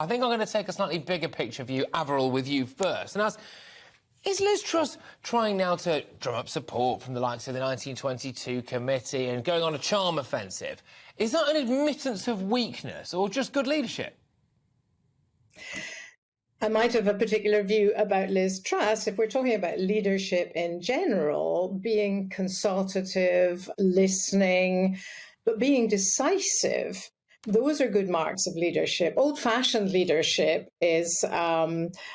I think I'm going to take a slightly bigger picture view, Avril, with you first, and ask, is Liz Truss trying now to drum up support from the likes of the 1922 committee and going on a charm offensive? Is that an admittance of weakness or just good leadership? I might have a particular view about Liz Truss. If we're talking about leadership in general, being consultative, listening, but being decisive, those are good marks of leadership. Old-fashioned leadership is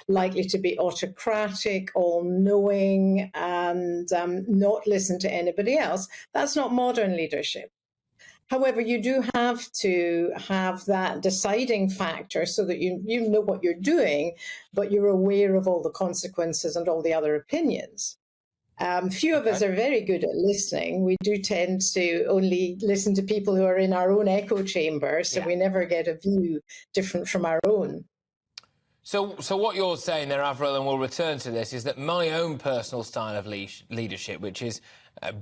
likely to be autocratic, all-knowing, and not listen to anybody else. That's not modern leadership. However, you do have to have that deciding factor so that you know what you're doing, but you're aware of all the consequences and all the other opinions. Few of us are very good at listening. We do tend to only listen to people who are in our own echo chamber, so we never get a view different from our own. So what you're saying there, Avril, and we'll return to this, is that my own personal style of leadership, which is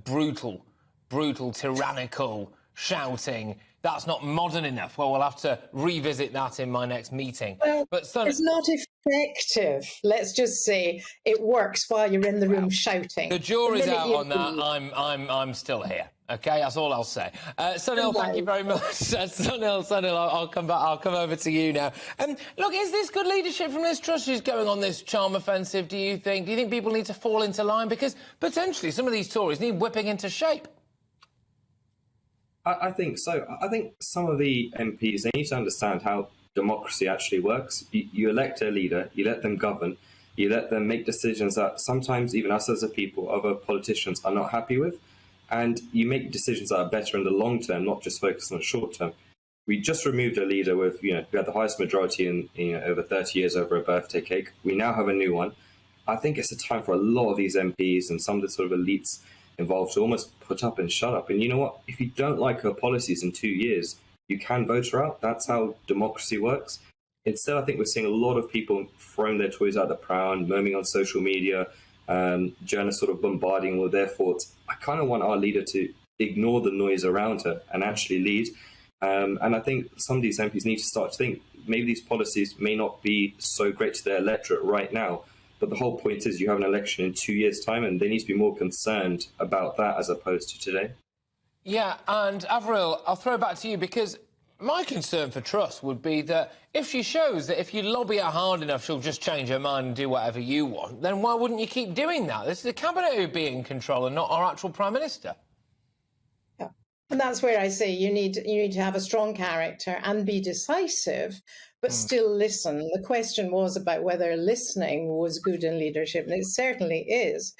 brutal, tyrannical, shouting, that's not modern enough. Well, we'll have to revisit that in my next meeting. Well, but it's not effective. Let's just say it works while you're in the room shouting. The jury's out on that. I'm still here. Okay, that's all I'll say. Sunil, thank you very much. Sunil, I'll come back. I'll come over to you now. Look, is this good leadership from Liz Truss? She's going on this charm offensive. Do you think people need to fall into line, because potentially some of these Tories need whipping into shape? I think so. I think some of the MPs, they need to understand how democracy actually works. You elect a leader, you let them govern, you let them make decisions that sometimes even us as a people, other politicians, are not happy with, and you make decisions that are better in the long term, not just focus on the short term. We just removed a leader with, who had the highest majority in over 30 years over a birthday cake. We now have a new one. I think it's a time for a lot of these MPs and some of the sort of elites involved to almost put up and shut up. And you know what? If you don't like her policies in 2 years, you can vote her out. That's how democracy works. Instead, I think we're seeing a lot of people throwing their toys out the pram, murmuring on social media, journalists sort of bombarding all of their thoughts. I kind of want our leader to ignore the noise around her and actually lead. And I think some of these MPs need to start to think maybe these policies may not be so great to their electorate right now. But the whole point is you have an election in 2 years' time, and they need to be more concerned about that as opposed to today. Yeah, and Avril, I'll throw it back to you, because my concern for Truss would be that if she shows that if you lobby her hard enough, she'll just change her mind and do whatever you want, then why wouldn't you keep doing that? This is the cabinet who'd be in control and not our actual Prime Minister. Yeah, and that's where I say you need to have a strong character and be decisive, but still listen. The question was about whether listening was good in leadership, and it certainly is.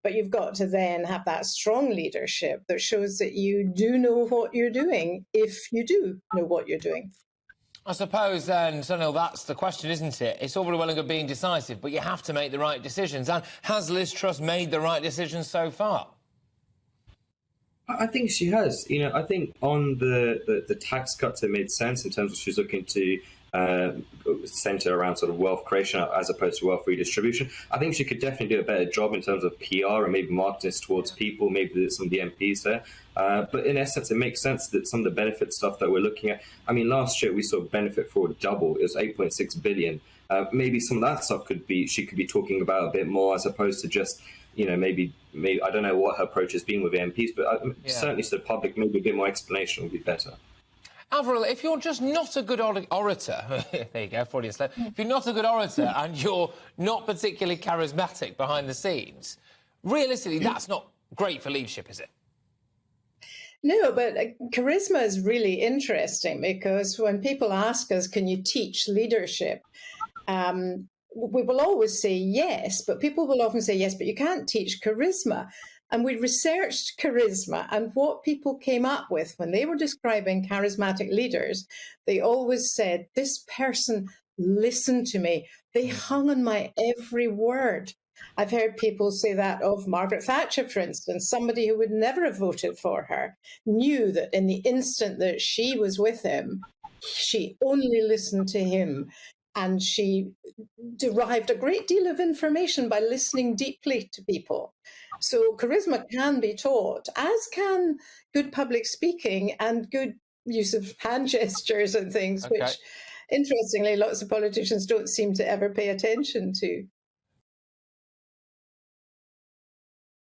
But you've got to then have that strong leadership that shows that you do know what you're doing, if you do know what you're doing. I suppose then, Sunil, that's the question, isn't it? It's all very well and good being decisive, but you have to make the right decisions. And has Liz Truss made the right decisions so far? I think she has. I think on the tax cuts, it made sense in terms of she's looking to centre around sort of wealth creation as opposed to wealth redistribution. I think she could definitely do a better job in terms of PR and maybe marketing this towards people, maybe some of the MPs there. But in essence, it makes sense that some of the benefit stuff that we're looking at, I mean, last year we saw benefit fraud double. It was 8.6 billion. Maybe some of that stuff she could be talking about a bit more, as opposed to just, maybe I don't know what her approach has been with the MPs, but certainly to the public, maybe a bit more explanation would be better. Avril, if you're just not a good orator, there you go, Freudian slip. If you're not a good orator and you're not particularly charismatic behind the scenes, realistically, that's not great for leadership, is it? No, but charisma is really interesting, because when people ask us, can you teach leadership? We will always say yes, but people will often say yes, but you can't teach charisma. And we researched charisma, and what people came up with when they were describing charismatic leaders, they always said, this person listened to me. They hung on my every word. I've heard people say that of Margaret Thatcher, for instance. Somebody who would never have voted for her knew that in the instant that she was with him, she only listened to him. And she derived a great deal of information by listening deeply to people. So charisma can be taught, as can good public speaking and good use of hand gestures and things, which interestingly, lots of politicians don't seem to ever pay attention to.